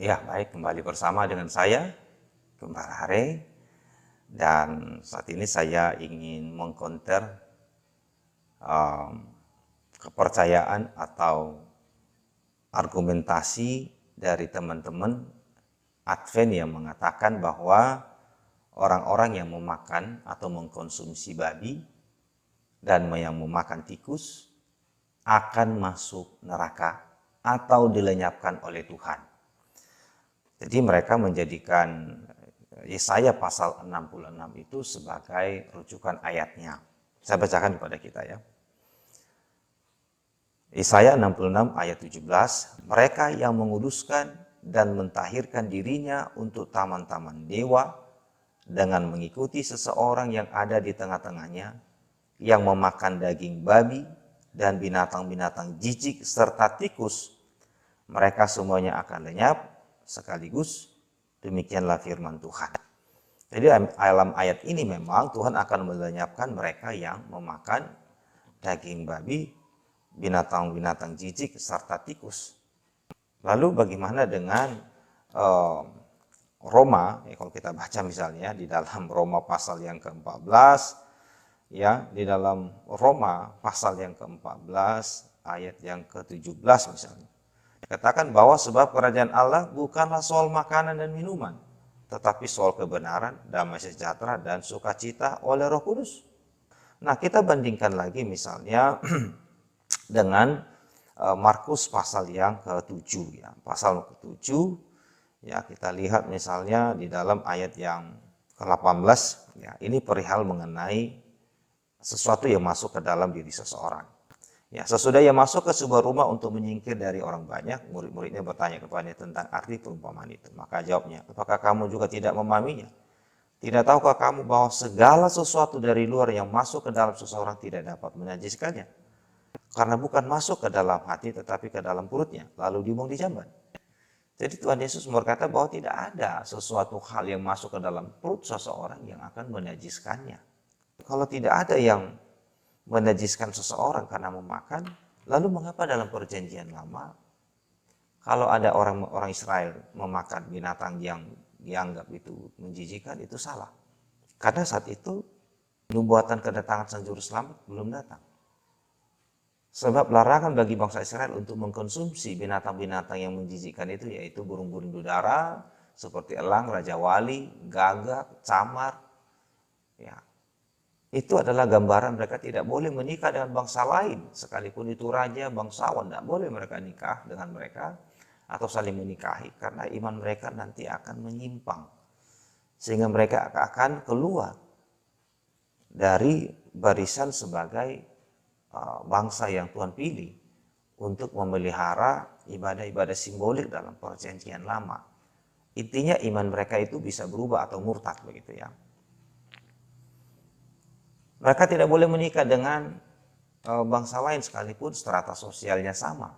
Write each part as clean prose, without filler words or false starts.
Ya, baik, kembali bersama dengan saya, Gembala Hare, dan saat ini saya ingin mengcounter kepercayaan atau argumentasi dari teman-teman Advent yang mengatakan bahwa orang-orang yang memakan atau mengkonsumsi babi dan yang memakan tikus akan masuk neraka atau dilenyapkan oleh Tuhan. Jadi mereka menjadikan Yesaya pasal 66 itu sebagai rujukan ayatnya. Saya bacakan kepada kita ya. Yesaya 66 ayat 17, mereka yang menguduskan dan mentahirkan dirinya untuk taman-taman dewa dengan mengikuti seseorang yang ada di tengah-tengahnya, yang memakan daging babi dan binatang-binatang jijik serta tikus, mereka semuanya akan lenyap sekaligus. Demikianlah firman Tuhan. Jadi dalam ayat ini memang Tuhan akan melenyapkan mereka yang memakan daging babi, binatang-binatang jijik serta tikus. Lalu bagaimana dengan Roma? Ya, kalau kita baca misalnya di dalam Roma pasal yang ke-14, ya, di dalam Roma pasal yang ke-14 ayat yang ke-17 misalnya. Katakan bahwa sebab kerajaan Allah bukanlah soal makanan dan minuman, tetapi soal kebenaran, damai sejahtera, dan sukacita oleh Roh Kudus. Nah, kita bandingkan lagi misalnya dengan Markus pasal yang ke-7 ya. Pasal ke-7 ya, kita lihat misalnya di dalam ayat yang ke-18 ya, ini perihal mengenai sesuatu yang masuk ke dalam diri seseorang. Ya, sesudah ia masuk ke sebuah rumah untuk menyingkir dari orang banyak, murid-muridnya bertanya kepadanya tentang arti perumpamaan itu. Maka jawabnya, apakah kamu juga tidak memahaminya? Tidak tahukah kamu bahwa segala sesuatu dari luar yang masuk ke dalam seseorang tidak dapat menajiskannya? Karena bukan masuk ke dalam hati tetapi ke dalam perutnya, lalu dibuang di jamban. Jadi Tuhan Yesus berkata bahwa tidak ada sesuatu hal yang masuk ke dalam perut seseorang yang akan menajiskannya. Kalau tidak ada yang menajiskan seseorang karena memakan, lalu mengapa dalam perjanjian lama kalau ada orang Israel memakan binatang yang dianggap itu menjijikan, itu salah? Karena saat itu nubuatan kedatangan Sang Juru Selamat belum datang. Sebab larangan bagi bangsa Israel untuk mengkonsumsi binatang-binatang yang menjijikkan itu, yaitu burung-burung udara seperti elang, raja wali, gagak, camar, ya, itu adalah gambaran mereka tidak boleh menikah dengan bangsa lain, sekalipun itu raja, bangsawan, tidak boleh mereka nikah dengan mereka atau saling menikahi, karena iman mereka nanti akan menyimpang, sehingga mereka akan keluar dari barisan sebagai bangsa yang Tuhan pilih untuk memelihara ibadah-ibadah simbolik dalam perjanjian lama. Intinya iman mereka itu bisa berubah atau murtad begitu ya. Mereka tidak boleh menikah dengan bangsa lain sekalipun strata sosialnya sama.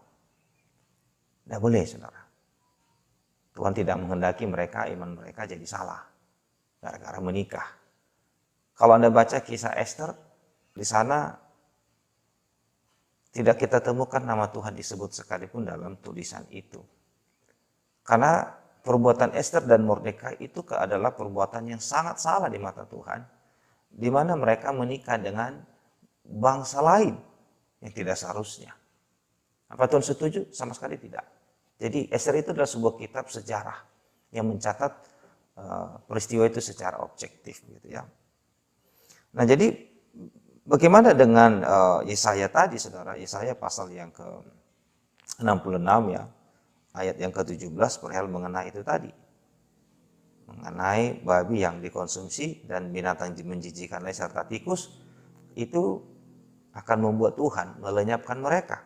Tidak boleh, saudara. Tuhan tidak menghendaki mereka, iman mereka jadi salah gara-gara menikah. Kalau Anda baca kisah Esther, di sana tidak kita temukan nama Tuhan disebut sekalipun dalam tulisan itu. Karena perbuatan Esther dan Mordekai itu adalah perbuatan yang sangat salah di mata Tuhan, di mana mereka menikah dengan bangsa lain yang tidak seharusnya. Apa Tuhan setuju? Sama sekali tidak. Jadi Esther itu adalah sebuah kitab sejarah yang mencatat peristiwa itu secara objektif gitu ya. Nah, jadi bagaimana dengan Yesaya tadi, saudara? Yesaya pasal yang ke-66 ya, ayat yang ke-17 perihal mengenai itu tadi. Mengenai babi yang dikonsumsi dan binatang menjijikan lain serta tikus, itu akan membuat Tuhan melenyapkan mereka.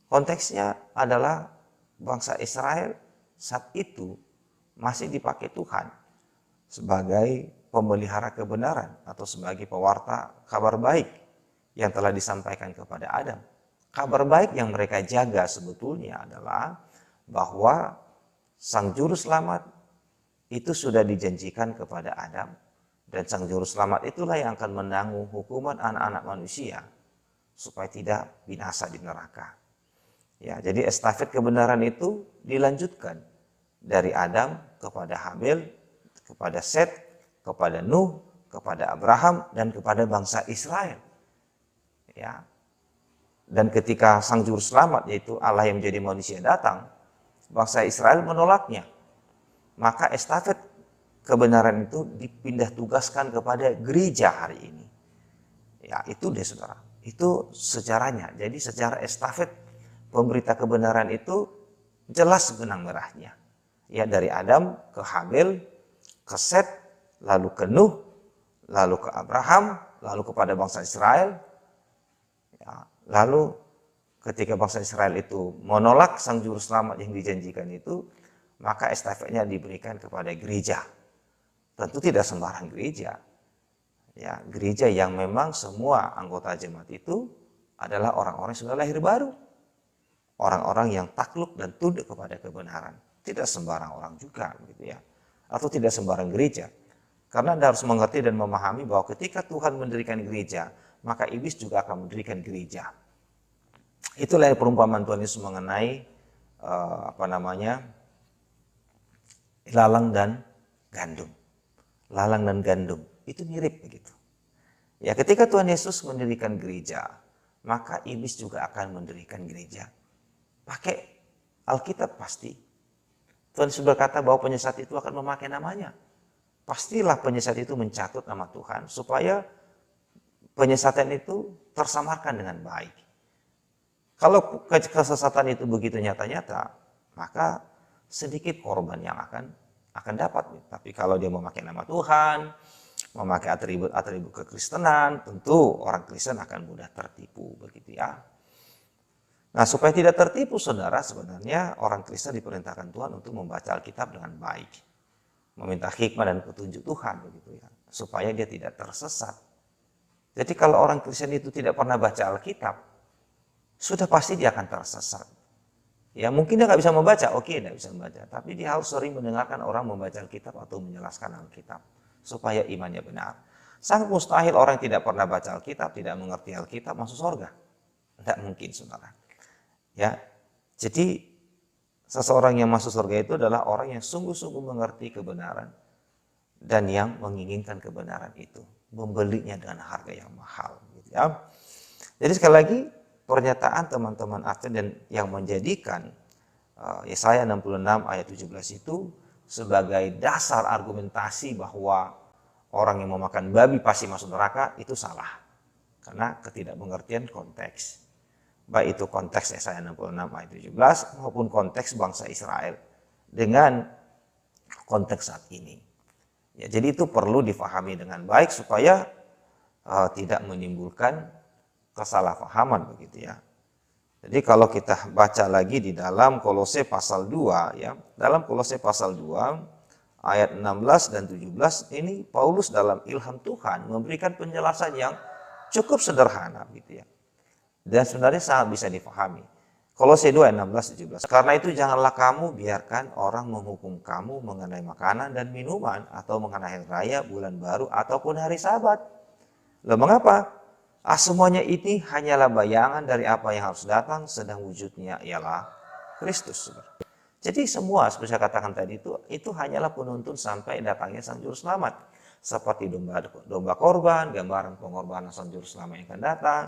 Konteksnya adalah bangsa Israel saat itu masih dipakai Tuhan sebagai pemelihara kebenaran atau sebagai pewarta kabar baik yang telah disampaikan kepada Adam. Kabar baik yang mereka jaga sebetulnya adalah bahwa Sang Juru Selamat itu sudah dijanjikan kepada Adam, dan Sang Juru Selamat itulah yang akan menanggung hukuman anak-anak manusia supaya tidak binasa di neraka. Ya, jadi estafet kebenaran itu dilanjutkan dari Adam kepada Habil, kepada Set, kepada Nuh, kepada Abraham, dan kepada bangsa Israel. Ya. Dan ketika Sang Juru Selamat, yaitu Allah yang menjadi manusia datang, bangsa Israel menolaknya. Maka estafet kebenaran itu dipindah tugaskan kepada gereja hari ini. Ya, itu deh saudara. Itu sejarahnya. Jadi secara estafet pemberita kebenaran itu jelas benang merahnya. Ya, dari Adam ke Habil, ke Set, lalu ke Nuh, lalu ke Abraham, lalu kepada bangsa Israel. Ya, lalu ketika bangsa Israel itu menolak Sang Juru Selamat yang dijanjikan itu, maka estafetnya diberikan kepada gereja. Tentu tidak sembarang gereja. Ya, gereja yang memang semua anggota jemaat itu adalah orang-orang yang sudah lahir baru. Orang-orang yang takluk dan tunduk kepada kebenaran. Tidak sembarang orang juga, gitu ya. Atau tidak sembarang gereja. Karena Anda harus mengerti dan memahami bahwa ketika Tuhan mendirikan gereja, maka iblis juga akan mendirikan gereja. Itulah perumpamaan Tuhan Yesus mengenai lalang dan gandum. Lalang dan gandum itu mirip begitu. Ya, ketika Tuhan Yesus mendirikan gereja, maka iblis juga akan mendirikan gereja. Pakai Alkitab pasti. Tuhan Yesus berkata bahwa penyesat itu akan memakai namanya. Pastilah penyesat itu mencatut nama Tuhan supaya penyesatan itu tersamarkan dengan baik. Kalau kesesatan itu begitu nyata-nyata, maka sedikit korban yang akan dapat. Tapi kalau dia memakai nama Tuhan, memakai atribut-atribut kekristenan, tentu orang Kristen akan mudah tertipu, begitu ya. Nah, supaya tidak tertipu saudara, sebenarnya orang Kristen diperintahkan Tuhan untuk membaca Alkitab dengan baik, meminta hikmah dan petunjuk Tuhan, begitu ya, supaya dia tidak tersesat. Jadi kalau orang Kristen itu tidak pernah baca Alkitab, sudah pasti dia akan tersesat. Ya, mungkin dia nggak bisa membaca, oke, nggak bisa membaca, tapi dia harus sering mendengarkan orang membaca Alkitab atau menjelaskan Alkitab supaya imannya benar. Sangat mustahil orang yang tidak pernah baca Alkitab, tidak mengerti Alkitab masuk surga. Tidak mungkin, saudara. Ya, jadi seseorang yang masuk surga itu adalah orang yang sungguh-sungguh mengerti kebenaran dan yang menginginkan kebenaran itu, membelinya dengan harga yang mahal. Gitu ya. Jadi sekali lagi pernyataan teman-teman Advent dan yang menjadikan Yesaya 66 ayat 17 itu sebagai dasar argumentasi bahwa orang yang memakan babi pasti masuk neraka itu salah. Karena ketidakmengertian konteks. Baik itu konteks Yesaya 66 ayat 17 maupun konteks bangsa Israel dengan konteks saat ini. Ya, jadi itu perlu difahami dengan baik supaya tidak menimbulkan kesalahpahaman begitu ya. Jadi kalau kita baca lagi di dalam Kolose pasal 2 ya, dalam Kolose pasal 2 ayat 16 dan 17 ini Paulus dalam ilham Tuhan memberikan penjelasan yang cukup sederhana gitu ya. Dan sebenarnya sangat bisa difahami. Kolose 2 ayat 16 17. Karena itu janganlah kamu biarkan orang menghukum kamu mengenai makanan dan minuman atau mengenai hari raya, bulan baru ataupun hari Sabat. Loh, mengapa? Semuanya ini hanyalah bayangan dari apa yang harus datang, sedang wujudnya ialah Kristus. Jadi semua seperti saya katakan tadi itu hanyalah penuntun sampai datangnya Sang Juru Selamat. Seperti domba korban, gambaran pengorbanan Sang Juru Selamat yang akan datang,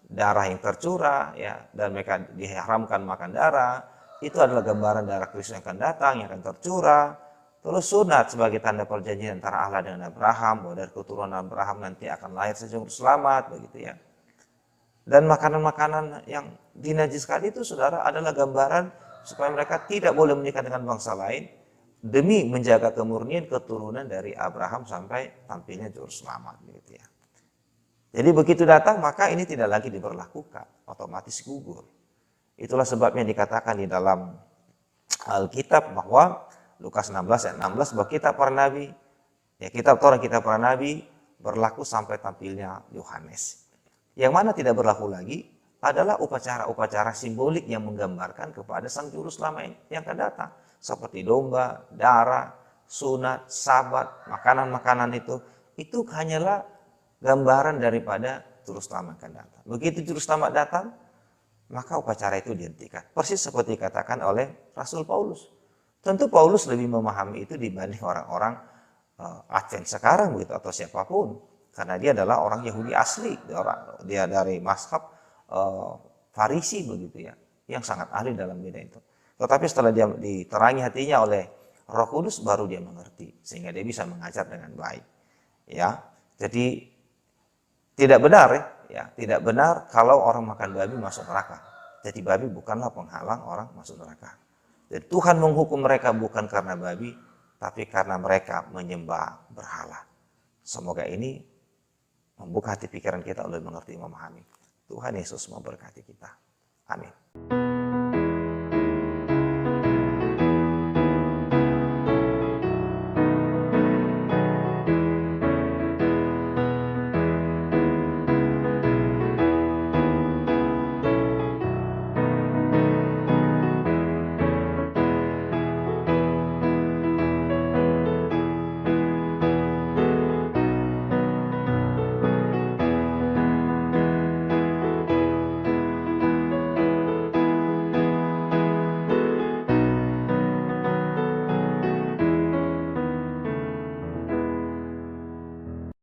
darah yang tercurah ya, dan mereka diharamkan makan darah, itu adalah gambaran darah Kristus yang akan datang, yang akan tercurah. Terus sunat sebagai tanda perjanjian antara Allah dengan Abraham, bahwa dari keturunan Abraham nanti akan lahir Sang Juru Selamat, begitu ya. Dan makanan-makanan yang dinajiskan itu saudara adalah gambaran supaya mereka tidak boleh menikah dengan bangsa lain demi menjaga kemurnian keturunan dari Abraham sampai tampilnya Juru Selamat, begitu ya. Jadi begitu datang maka ini tidak lagi diberlakukan, otomatis gugur. Itulah sebabnya dikatakan di dalam Alkitab bahwa Lukas 16 ayat 16 bahwa kitab para nabi, ya kitab Taurat, kitab para nabi berlaku sampai tampilnya Yohanes. Yang mana tidak berlaku lagi adalah upacara-upacara simbolik yang menggambarkan kepada Sang Juru Selamat yang akan datang. Seperti domba, darah, sunat, sabat, makanan-makanan itu hanyalah gambaran daripada Juru Selamat akan datang. Begitu Juru Selamat datang, maka upacara itu dihentikan. Persis seperti dikatakan oleh Rasul Paulus. Tentu Paulus lebih memahami itu dibanding orang-orang Advent sekarang begitu, atau siapapun, karena dia adalah orang Yahudi asli, dia dari mazhab Farisi begitu ya, yang sangat ahli dalam bidang itu. Tetapi setelah dia diterangi hatinya oleh Roh Kudus, baru dia mengerti, sehingga dia bisa mengajar dengan baik. Ya, jadi tidak benar ya, tidak benar kalau orang makan babi masuk neraka. Jadi babi bukanlah penghalang orang masuk neraka. Jadi Tuhan menghukum mereka bukan karena babi, tapi karena mereka menyembah berhala. Semoga ini membuka hati pikiran kita untuk mengerti, memahami. Tuhan Yesus memberkati kita. Amin.